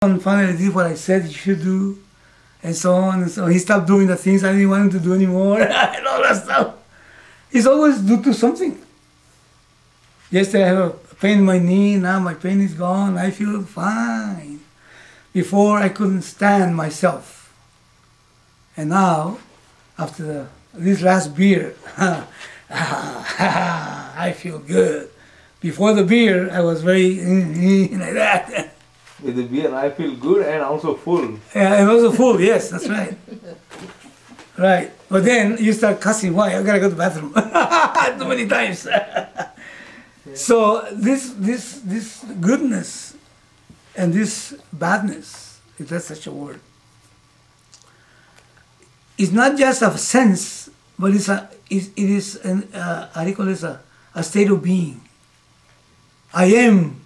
And finally did what I said he should do, and so on and so on. He stopped doing the things I didn't want him to do anymore, and all that stuff. He's always due to something. Yesterday I have a pain in my knee, now my pain is gone, I feel fine. Before I couldn't stand myself. And now, after this last beer, I feel good. Before the beer, I was very like that. With the beer, I feel good and also full. Yeah, and also full, yes, that's right. Right. But then you start cussing, why? I gotta go to the bathroom. Too many times. So this goodness and this badness, if that's such a word, is not just a sense, but it is an, how do you call this, a state of being. I am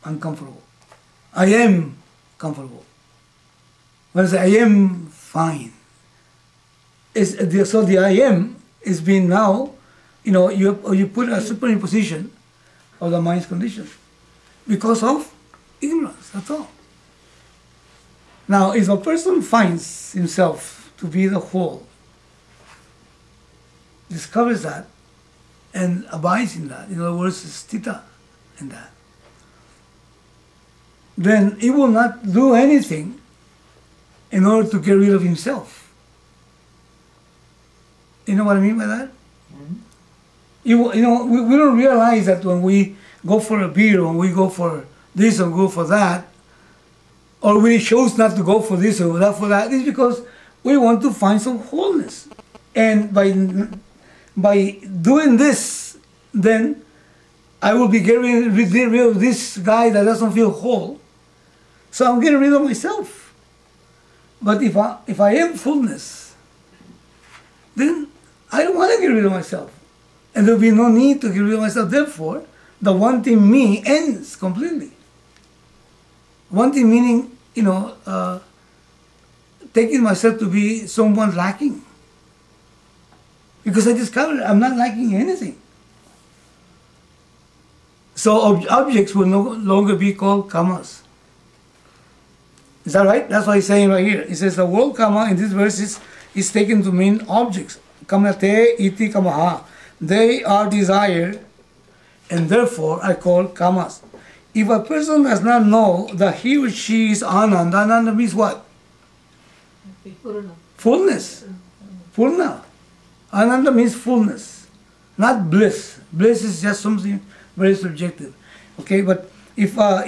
uncomfortable. I am comfortable. When I say I am fine. So the I am is being now, you put a superimposition of the mind's condition because of ignorance, that's all. Now, if a person finds himself to be the whole, discovers that, and abides in that, in other words, is stitha in that, then he will not do anything in order to get rid of himself. You know what I mean by that? We don't realize that when we go for a beer, when we go for this or go for that, or we chose not to go for this or that for that, it's because we want to find some wholeness. And by doing this, then I will be getting rid of this guy that doesn't feel whole. So I'm getting rid of myself. But if I am fullness, then I don't want to get rid of myself. And there will be no need to get rid of myself. Therefore, the wanting me ends completely. Wanting meaning, taking myself to be someone lacking. Because I discovered I'm not lacking anything. So objects will no longer be called kamas. Is that right? That's what he's saying right here. He says the word kama in this verse is taken to mean objects. Kamate iti kamaha. They are desired, and therefore I call kamas. If a person does not know that he or she is ananda, ananda means what? Fullness. Purna. Ananda means fullness, not bliss. Bliss is just something very subjective. Okay, but if a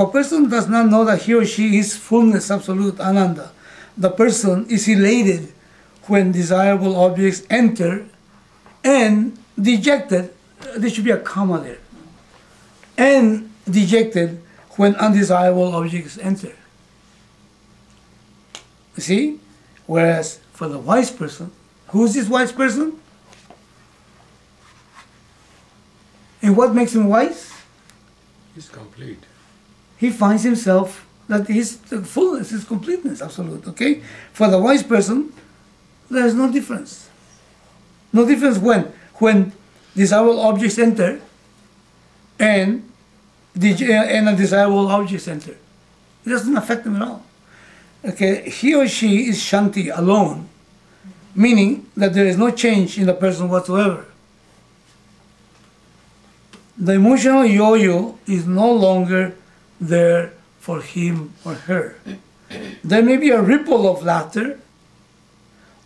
person does not know that he or she is fullness, absolute ananda, the person is elated when desirable objects enter, and dejected, there should be a comma there, and dejected when undesirable objects enter. You see? Whereas for the wise person, who is this wise person? And what makes him wise? He's complete. He finds himself that his fullness, his completeness, absolute. Okay? For the wise person, there is no difference. No difference when desirable objects enter and undesirable objects enter. It doesn't affect them at all. Okay, he or she is shanti, alone, meaning that there is no change in the person whatsoever. The emotional yo-yo is no longer there for him or her. There may be a ripple of laughter,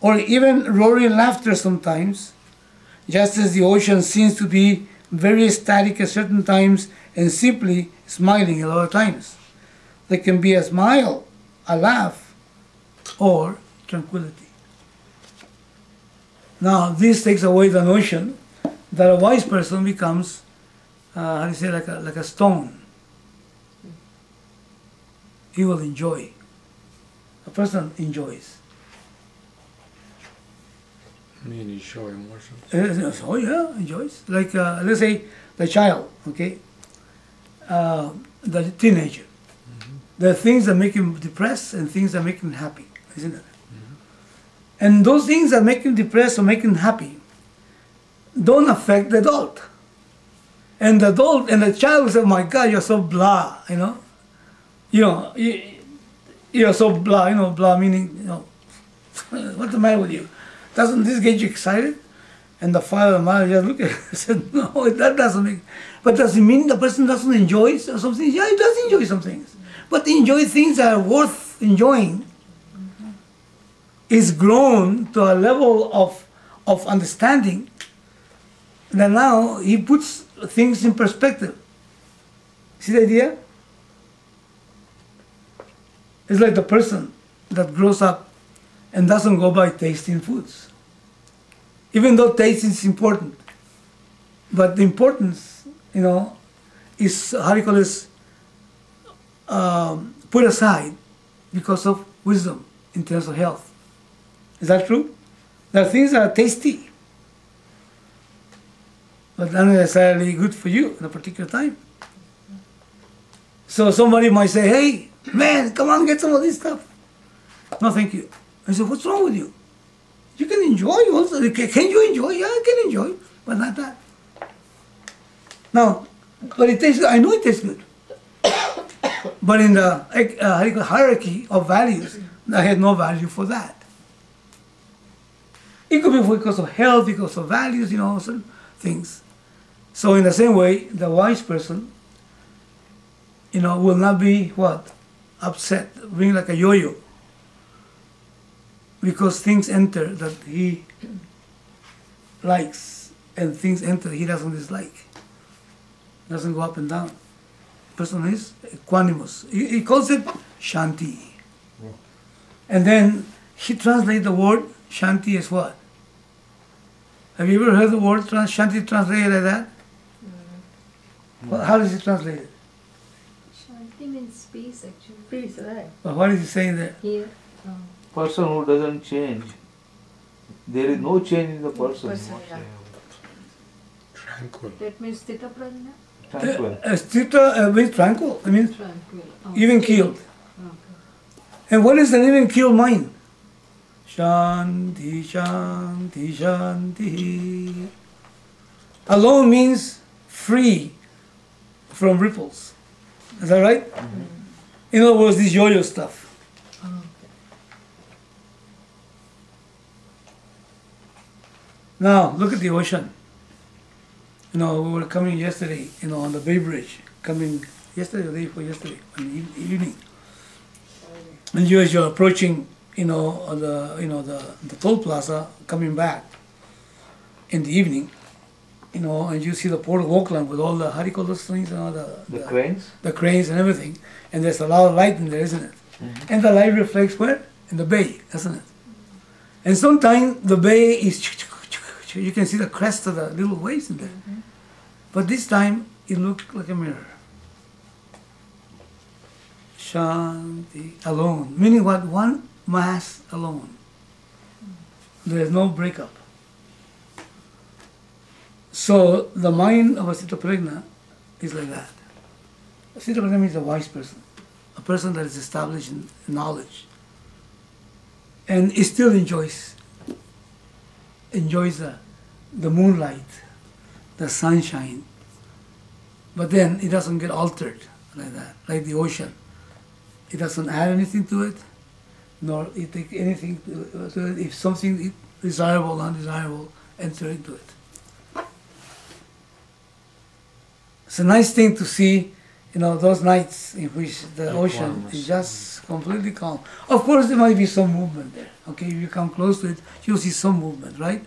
or even roaring laughter sometimes, just as the ocean seems to be very ecstatic at certain times and simply smiling at other times. There can be a smile, a laugh, or tranquility. Now, this takes away the notion that a wise person becomes, how do you say, like a stone. He will enjoy. A person enjoys. I mean, you show emotions. Oh yeah, enjoys. Like, let's say, the child, okay? The teenager. There are things that make him depressed and things that make him happy, isn't it? And those things that make him depressed or make him happy don't affect the adult. And the adult and the child will say, oh my God, you're so blah, You're so blah, blah meaning, what's the matter with you? Doesn't this get you excited? And the father and mother just look at it and said, no, that doesn't make, but does it mean the person doesn't enjoy some things? Yeah, he does enjoy some things. But enjoy things that are worth enjoying is grown to a level of understanding that now he puts things in perspective. See the idea? It's like the person that grows up and doesn't go by tasting foods. Even though taste is important. But the importance, is, how do you call this, put aside because of wisdom in terms of health. Is that true? There are things that are tasty, but not necessarily good for you at a particular time. So somebody might say, hey, man, come on, get some of this stuff. No, thank you. I said, what's wrong with you? You can enjoy also. Can you enjoy? Yeah, I can enjoy, but not that. Now, but it tastes good. I know it tastes good. But in the hierarchy of values, I had no value for that. It could be because of health, because of values, certain things. So in the same way, the wise person, will not be what? Upset, being like a yo-yo. Because things enter that he likes and things enter that he doesn't dislike. Doesn't go up and down. Person is equanimous. He calls it shanti. Yeah. And then he translates the word shanti as what? Have you ever heard the word shanti translated like that? Well, how is it translated? Shanti means peace actually. Peace, right? But what is he saying there? Here. Person who doesn't change. There is no change in the person. Yeah. Tranquil. That means stithapragna? Tranquil. Stitha means tranquil. I mean, Tranquil. even keeled. Okay. And what is an even keeled mind? Shanti, shanti, shanti. Alone means free from ripples. Is that right? Mm-hmm. In other words, this yo-yo stuff. Now, look at the ocean. We were coming yesterday, on the Bay Bridge, coming yesterday or the day before yesterday, in the evening. And as you're approaching, the toll plaza, coming back in the evening, and you see the Port of Oakland with all the, how do you call those things? The cranes? The cranes and everything. And there's a lot of light in there, isn't it? Mm-hmm. And the light reflects where? In the bay, isn't it? And sometimes the bay is, you can see the crest of the little waves in there. Mm-hmm. But this time, it looked like a mirror. Shanti, alone. Meaning what? One mass alone. There is no breakup. So the mind of a stithapragna is like that. A stithapragna means a wise person, a person that is established in knowledge, and it still enjoys the moonlight, the sunshine, but then it doesn't get altered like that, like the ocean. It doesn't add anything to it, nor it take anything to it. If something is desirable, undesirable, enter into it. It's a nice thing to see, those nights in which the ocean is just completely calm. Of course, there might be some movement there. Okay, if you come close to it, you'll see some movement, right?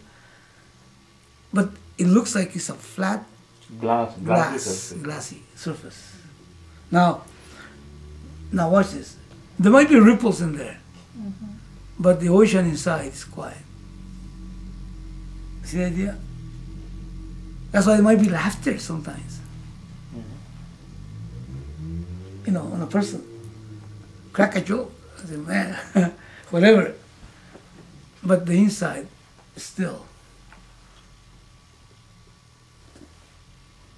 But it looks like it's a flat glassy surface. Now watch this. There might be ripples in there, but the ocean inside is quiet. See the idea? That's why there might be laughter sometimes. On a person. Crack a joke. I say, man, whatever. But the inside is still.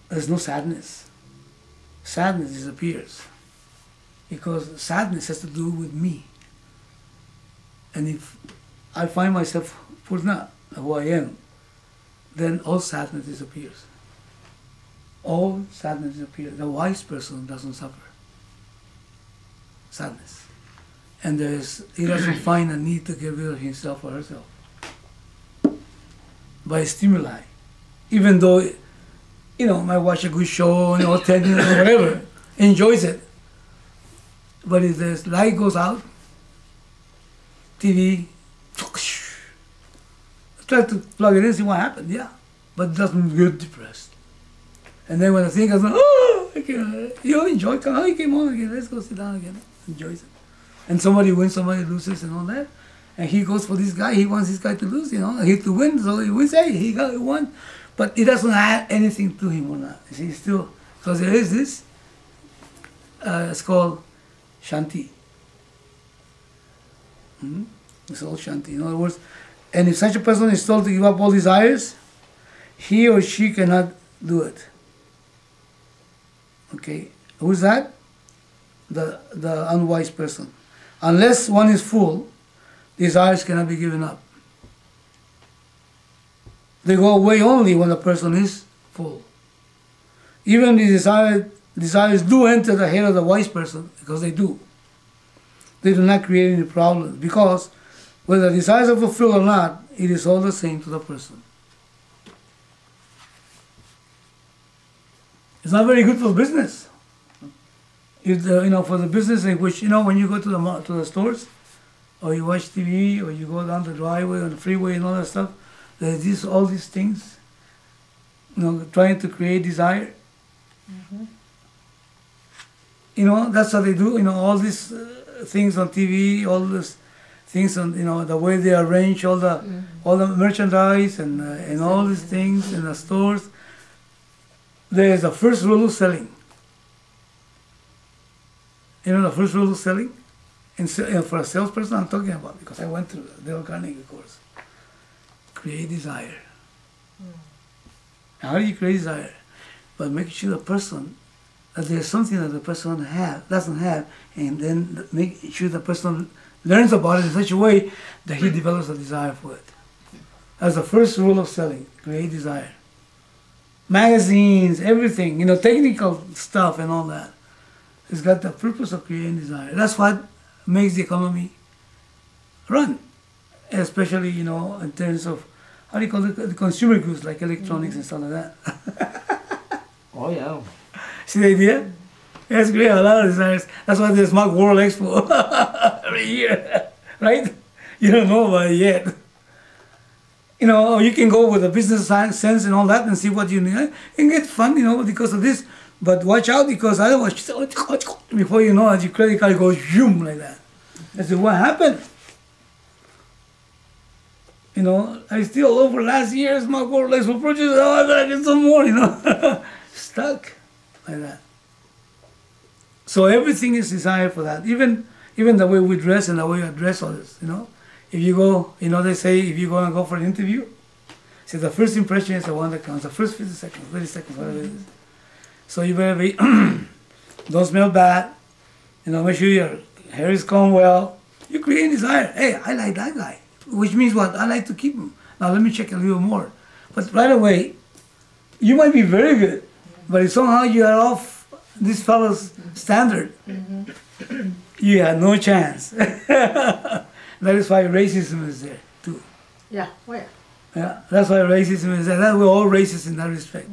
There's no sadness. Sadness disappears. Because sadness has to do with me. And if I find myself Purna, who I am, then all sadness disappears. All sadness disappears. The wise person doesn't suffer. sadness. And he doesn't find a need to get rid of himself or herself by stimuli. Even though, might watch a good show, 10 minutes or whatever, enjoys it. But if the light goes out, TV, try to plug it in, see what happens, yeah. But it doesn't get depressed. And then when the thing goes, enjoy, come on, he came on again, let's go sit down again. Enjoys it. And somebody wins, somebody loses and all that. And he goes for this guy, he wants this guy to lose, he to win, so he wins, hey, he won. But it doesn't add anything to him or not. You see, still, because there is this, it's called Shanti. It's all Shanti. In other words, and if such a person is told to give up all desires, he or she cannot do it. Okay, who's that? The unwise person. Unless one is full, desires cannot be given up. They go away only when the person is full. Even the desires do enter the head of the wise person, because they do. They do not create any problems, because whether the desires are fulfilled or not, it is all the same to the person. It's not very good for business. For the business in which, when you go to the stores, or you watch TV, or you go down the driveway or the freeway and all that stuff, there's all these things, trying to create desire. That's how they do. All these things on TV, all these things on, the way they arrange all the merchandise and all these things in the stores. There is the first rule of selling. The first rule of selling, and for a salesperson, I'm talking about, because I went through the Dale Carnegie course. Create desire. How do you create desire? By making sure the person, that there's something that the person doesn't have, and then make sure the person learns about it in such a way that he develops a desire for it. That's the first rule of selling, create desire. Magazines, everything, technical stuff and all that. It's got the purpose of creating desire. That's what makes the economy run. Especially, in terms of, how do you call it, the consumer goods like electronics and stuff like that. Oh yeah. See the idea? Yes, great, a lot of desires. That's why there's Smart World Expo every year, right? You don't know about it yet. You can go with a business sense and all that and see what you need and get fun, because of this. But watch out, because otherwise, before you know it, your credit card goes zoom like that. I said, what happened? I still over last year's Smart World Expo purchase. Oh, I gotta get some more, stuck like that. So everything is desired for that. Even the way we dress and the way we address others, If you go, they say if you go and go for an interview, see, the first impression is the one that counts, the first 50 seconds, 30 seconds, whatever it is. So you better be, don't smell bad, make sure your hair is combed well. You create desire. Hey, I like that guy. Which means what? I like to keep him. Now let me check a little more. But right away, you might be very good, but if somehow you are off this fellow's standard, you have no chance. That is why racism is there too. Yeah, where? Yeah, that's why racism is there. That we're all racist in that respect.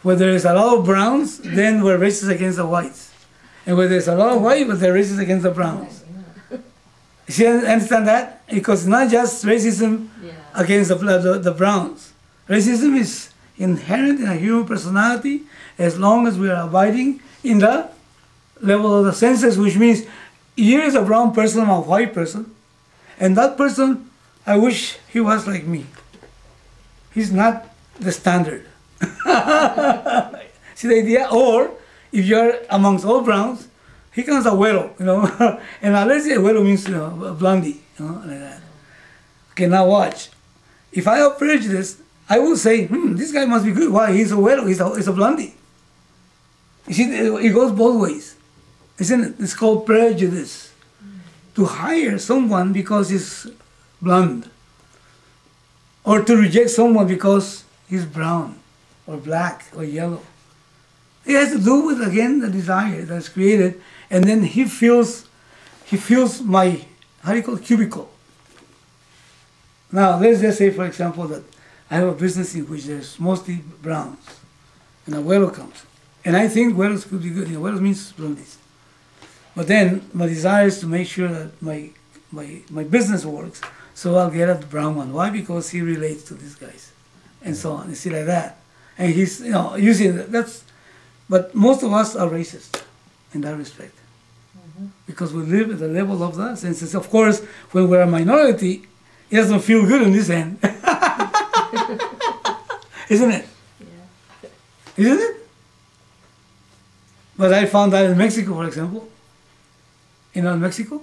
Where there is a lot of browns, then we're racist against the whites. And where there's a lot of whites, but they're racist against the browns. You see, understand that? Because it's not just racism against the browns. Racism is inherent in a human personality as long as we are abiding in the level of the senses, which means here is a brown person, I'm a white person, and that person, I wish he was like me. He's not the standard. See the idea? Or if you're amongst all browns, he comes a güero, and let's say güero means a blondie, like that. Okay, now watch. If I have prejudice, I will say, this guy must be good. Why? He's a güero, he's a blondie. You see, it goes both ways. Isn't it? It's called prejudice. To hire someone because he's blonde, or to reject someone because he's brown, or black, or yellow. It has to do with, again, the desire that's created, and then he feels my, how do you call it, cubicle. Now, let's just say, for example, that I have a business in which there's mostly browns, and a güero comes. And I think güeros could be good. You know, güeros means blondies. But then my desire is to make sure that my business works, so I'll get a brown one. Why? Because he relates to these guys, and so on. You see, like that. And he's, you know, using that's. But most of us are racist in that respect, because we live at the level of the senses. Of course, when we're a minority, it doesn't feel good on this end, isn't it? Yeah. Isn't it? But I found that in Mexico, for example. You know, in Mexico,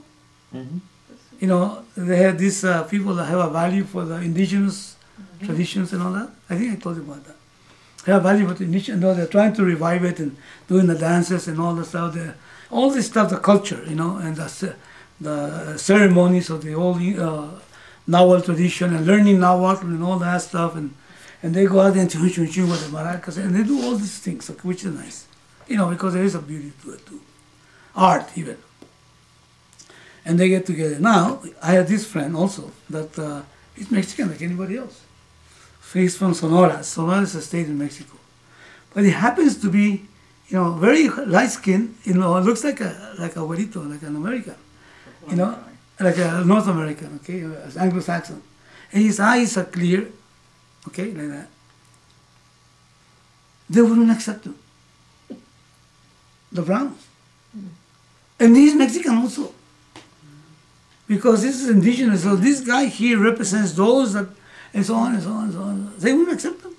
you know, they have these people that have a value for the indigenous traditions and all that. I think I told you about that. They have value for the indigenous. No, they're trying to revive it and doing the dances and all the stuff. All this stuff, the culture, you know, and the ceremonies of the old Nahuatl tradition and learning Nahuatl and all that stuff. And they go out there and chun with the maracas and they do all these things, which is nice. You know, because there is a beauty to it too. Art, even. And they get together. Now, I have this friend also that he's Mexican like anybody else. He's from Sonora. Sonora is a state in Mexico. But he happens to be, you know, very light-skinned, you know, looks like a güerito, like an American, you know, like a North American, okay, Anglo-Saxon. And his eyes are clear, okay, like that. They wouldn't accept him. The browns. And he's Mexican also. Because this is indigenous, so this guy here represents those that, and so on and so on and so on. They wouldn't accept them.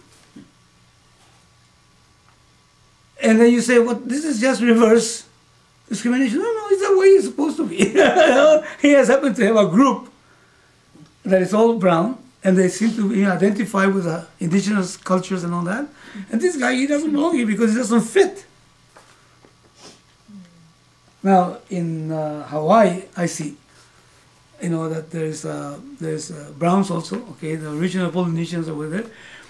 And then you say, well, this is just reverse discrimination. No, it's the way it's supposed to be. He has happened to have a group that is all brown, and they seem to be identified with the indigenous cultures and all that. And this guy, he doesn't belong here because he doesn't fit. Now, in Hawaii, I see, you know, that there's browns also, okay, the original Polynesians over there.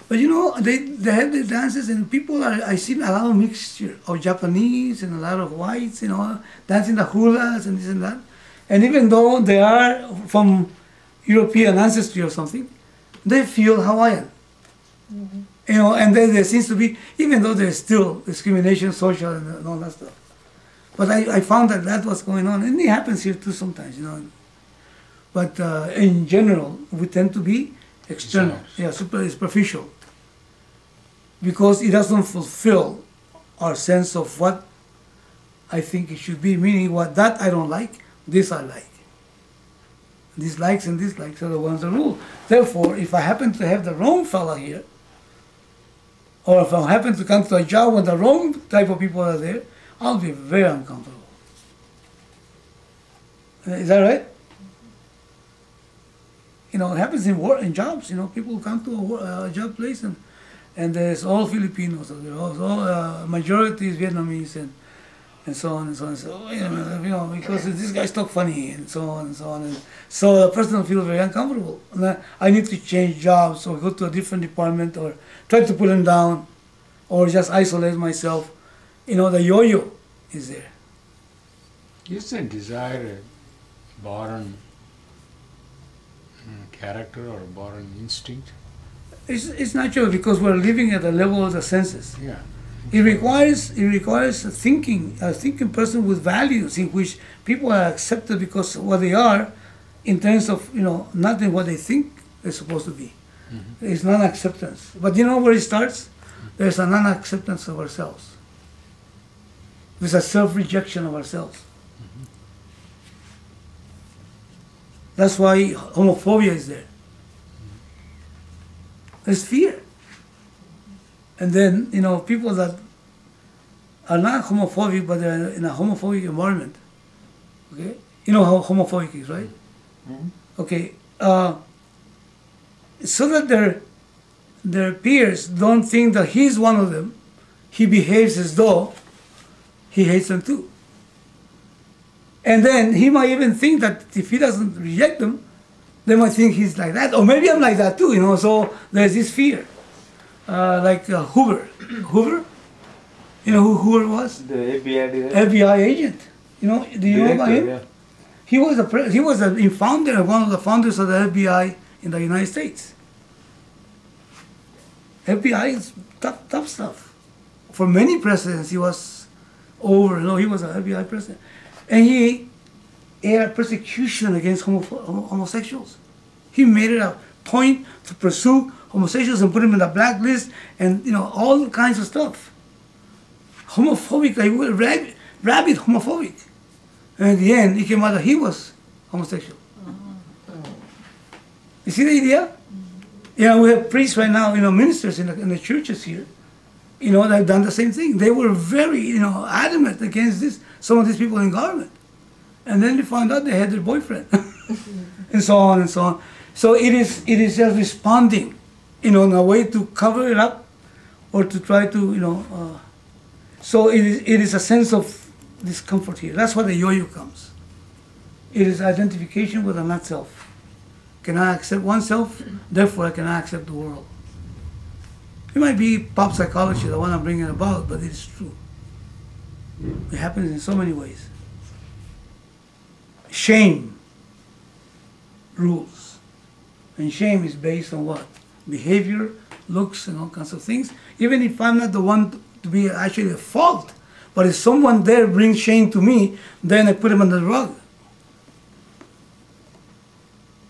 But you know, they have the dances, and people are, I see a lot of mixture of Japanese and a lot of whites, you know, dancing the hulas and this and that. And even though they are from European ancestry or something, they feel Hawaiian. You know, and then there seems to be, even though there's still discrimination, social and all that stuff. But I found that was going on, and it happens here too sometimes, you know. But in general, we tend to be external, superficial, because it doesn't fulfill our sense of what I think it should be. Meaning, what that I don't like, this I like. These likes and dislikes are the ones that rule. Therefore, if I happen to have the wrong fella here, or if I happen to come to a job when the wrong type of people are there, I'll be very uncomfortable. Is that right? You know, it happens in jobs. You know, people come to a job place and there's all Filipinos, all majority is Vietnamese and so on and so on. So, you know, because these guys talk funny and so on and so on. And so the person will feel very uncomfortable. And I need to change jobs or go to a different department or try to put them down or just isolate myself. You know, the yo-yo is there. Isn't desire a born character or a born instinct? It's natural because we're living at the level of the senses. Yeah. It requires a thinking person with values in which people are accepted because of what they are, in terms of, you know, not in what they think they're supposed to be. It's non-acceptance. But you know where it starts? There's a non-acceptance of ourselves. There's a self-rejection of ourselves. That's why homophobia is there. There's fear. And then, you know, people that are not homophobic, but they're in a homophobic environment. Okay? You know how homophobic is, right? Okay. So that their peers don't think that he's one of them, he behaves as though he hates them too. And then he might even think that if he doesn't reject them, they might think he's like that. Or maybe I'm like that too, you know. So there's this fear. Like Hoover. Hoover? You know who it was? The FBI director. FBI agent. You know, do you know about him? Yeah. He was a founder, one of the founders of the FBI in the United States. FBI is tough stuff. For many presidents, he was he was an FBI president. And he had persecution against homosexuals. He made it a point to pursue homosexuals and put them in the blacklist and, all kinds of stuff. Homophobic, like rabid homophobic. And in the end, it came out that he was homosexual. You see the idea? We have priests right now, ministers in the churches here, that have done the same thing. They were very, adamant against some of these people in government. And then they found out they had their boyfriend. and so on and so on. So it is just responding, in a way to cover it up or to try to, so it is a sense of discomfort here. That's why the yo-yo comes. It is identification with a not self. Can I accept oneself? Therefore, I cannot accept the world. It might be pop psychology, the one I'm bringing about, but it's true. It happens in so many ways. Shame rules. And shame is based on what? Behavior, looks, and all kinds of things. Even if I'm not the one to be actually at fault, but if someone there brings shame to me, then I put him under the rug.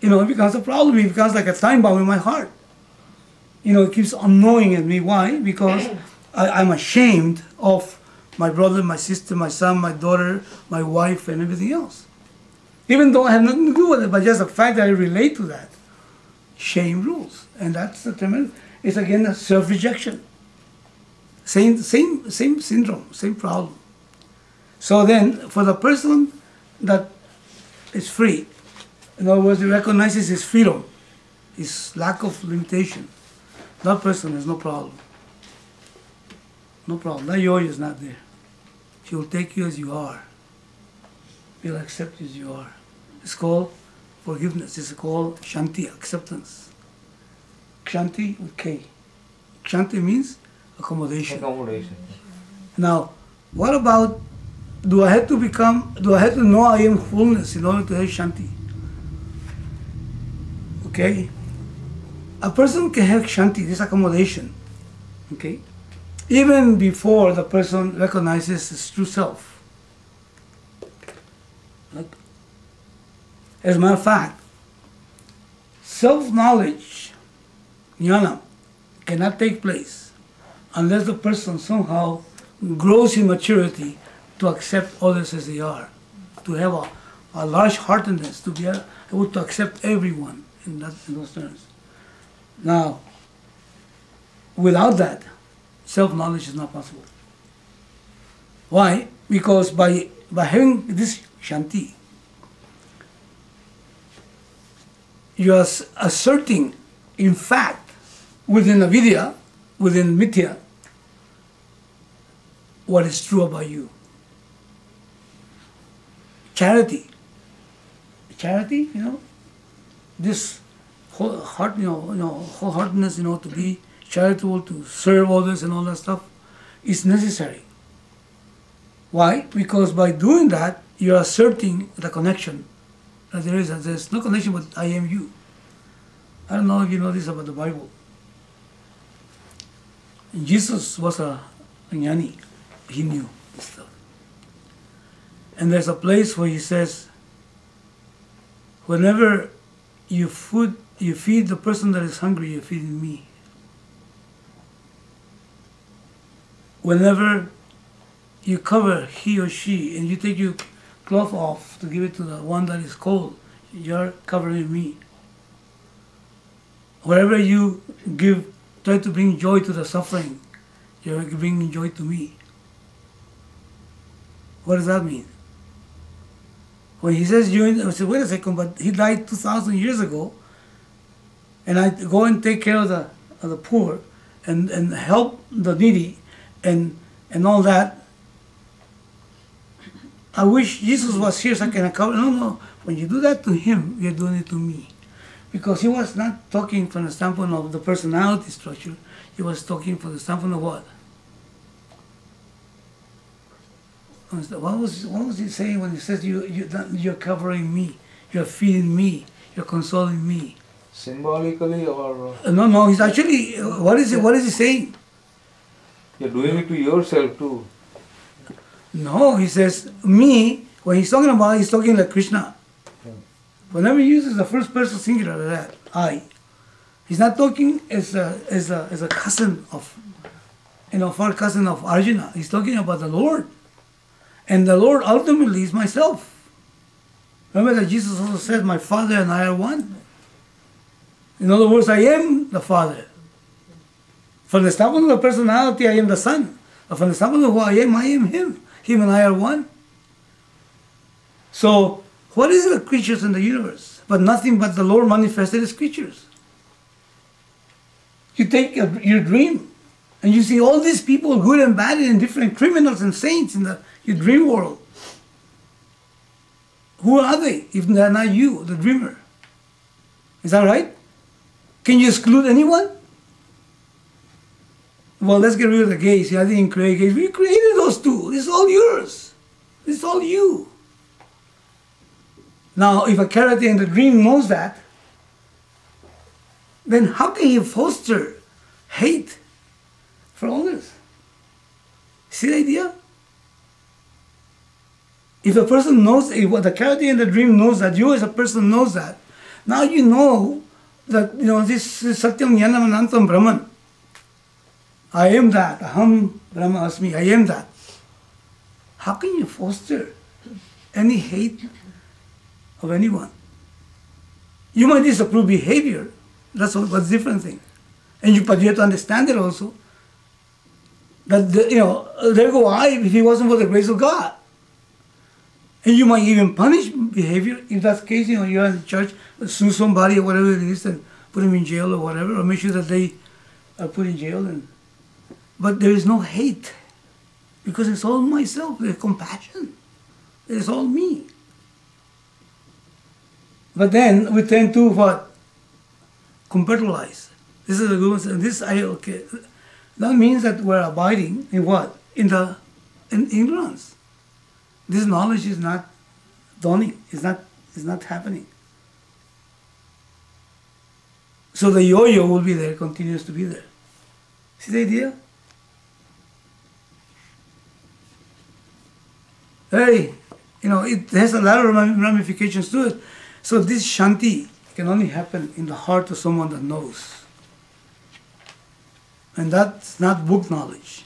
It becomes a problem. It becomes like a time bomb in my heart. It keeps annoying at me. Why? Because I'm ashamed of my brother, my sister, my son, my daughter, my wife, and everything else. Even though I have nothing to do with it, but just the fact that I relate to that. Shame rules. And that's the term. It's again a self-rejection. Same syndrome, same problem. So then, for the person that is free, in other words, he recognizes his freedom, his lack of limitation, that person has no problem. No problem. That yo-yo is not there. She will take you as you are. He'll accept you as you are. It's called forgiveness. It's called Shanti, acceptance. Shanti with K. Shanti means accommodation. Now, what about, do I have to know I am fullness in order to have Shanti? Okay? A person can have Shanti, this accommodation, okay? Even before the person recognizes his true self. As a matter of fact, self-knowledge, jnana, cannot take place unless the person somehow grows in maturity to accept others as they are, to have a large heartedness, to be able to accept everyone in those terms. Now, without that, self-knowledge is not possible. Why? Because by having this Shanti, you are asserting, in fact, within avidya, within mithya, what is true about you. Charity, this whole heart, wholeheartedness, to be charitable, to serve others and all that stuff is necessary. Why? Because by doing that, you are asserting the connection that there's no connection but I am you. I don't know if you know this about the Bible. Jesus was a jnani. He knew this stuff. And there's a place where he says, whenever you feed the person that is hungry, you're feeding me. Whenever you cover he or she and you take your cloth off to give it to the one that is cold, you're covering me. Wherever you try to bring joy to the suffering, you're bringing joy to me. What does that mean? When he says I said, wait a second, but he died 2,000 years ago, and I go and take care of the poor and help the needy and all that. I wish Jesus was here so I can cover. No. When you do that to him, you're doing it to me. Because he was not talking from the standpoint of the personality structure. He was talking from the standpoint of what? What was he saying when he says you're covering me, you're feeding me, you're consoling me? Symbolically or No, he's actually, what is he saying? you're doing it to yourself too. No, he says, me, when he's talking about, he's talking like Krishna. Whenever he uses the first person singular, that, I, he's not talking as a cousin of, far cousin of Arjuna. He's talking about the Lord. And the Lord ultimately is myself. Remember that Jesus also said, my Father and I are one. In other words, I am the Father. From the standpoint of personality, I am the Son. But from the standpoint of who I am Him. Him and I are one. So, what is the creatures in the universe? But nothing but the Lord manifested as creatures. You take your dream, and you see all these people, good and bad, and different criminals and saints in your dream world. Who are they if they're not you, the dreamer? Is that right? Can you exclude anyone? Well, let's get rid of the gays. I didn't create gays. We created those two. It's all yours. It's all you. Now, if a character in the dream knows that, then how can he foster hate for others? See the idea? If a person knows, if the character in the dream knows that, you as a person knows that, now you know that, this is Satyam Jnanam Anantam Brahman. I am that. Aham Brahma Asmi. I am that. How can you foster any hate of anyone? You might disapprove behavior. That's a different thing. But you have to understand it also. That, there go I if it wasn't for the grace of God. And you might even punish behavior. If that's the case, you're in the church, sue somebody or whatever it is and put them in jail or whatever, or make sure that they are put in jail. But there is no hate. Because it's all myself. There's compassion. It's all me. But then we tend to what? Compartmentalize. This is a good one. Okay. That means that we're abiding in what? In ignorance. This knowledge is not dawning. It's not happening. So the yo-yo will be there, continues to be there. See the idea? It has a lot of ramifications to it. So this shanti can only happen in the heart of someone that knows. And that's not book knowledge.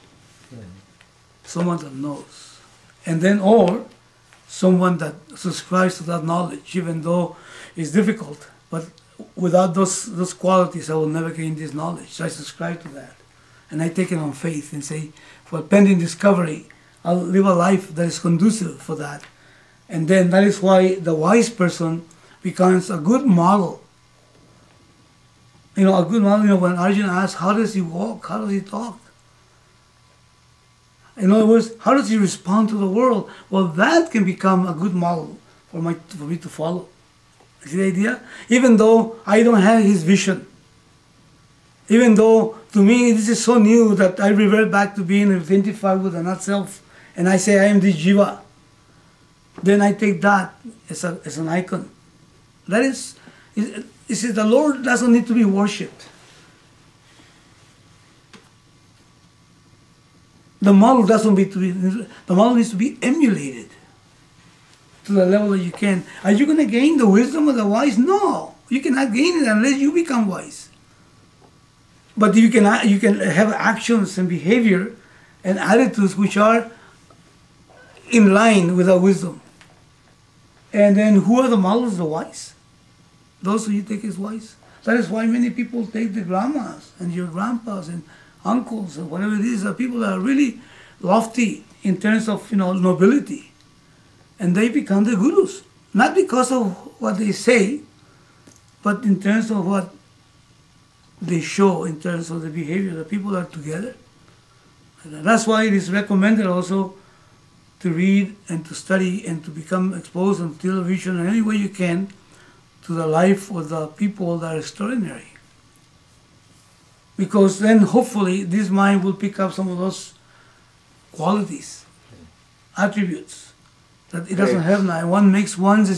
Someone that knows. And then, or someone that subscribes to that knowledge, even though it's difficult. But without those qualities, I will never gain this knowledge. So I subscribe to that. And I take it on faith and say, for pending discovery, I'll live a life that is conducive for that. And then that is why the wise person becomes a good model. A good model, when Arjuna asks, how does he walk? How does he talk? In other words, how does he respond to the world? Well, that can become a good model for me to follow. See the idea? Even though I don't have his vision. Even though, to me, this is so new that I revert back to being identified with the not-self. And I say, I am this jiva. Then I take that as an icon. That is, the Lord doesn't need to be worshipped. The model needs to be emulated to the level that you can. Are you going to gain the wisdom of the wise? No, you cannot gain it unless you become wise. But you can have actions and behavior and attitudes which are in line with our wisdom. And then who are the models? The wise. Those who you take as wise. That is why many people take the grandmas and your grandpas and uncles or whatever it is, are people that are really lofty in terms of nobility, and they become the gurus, not because of what they say, but in terms of what they show, in terms of the behavior. The people are together. And that's why it is recommended also to read and to study and to become exposed on television in any way you can to the life of the people that are extraordinary. Because then hopefully this mind will pick up some of those qualities. attributes that it doesn't Right. have now. One makes one's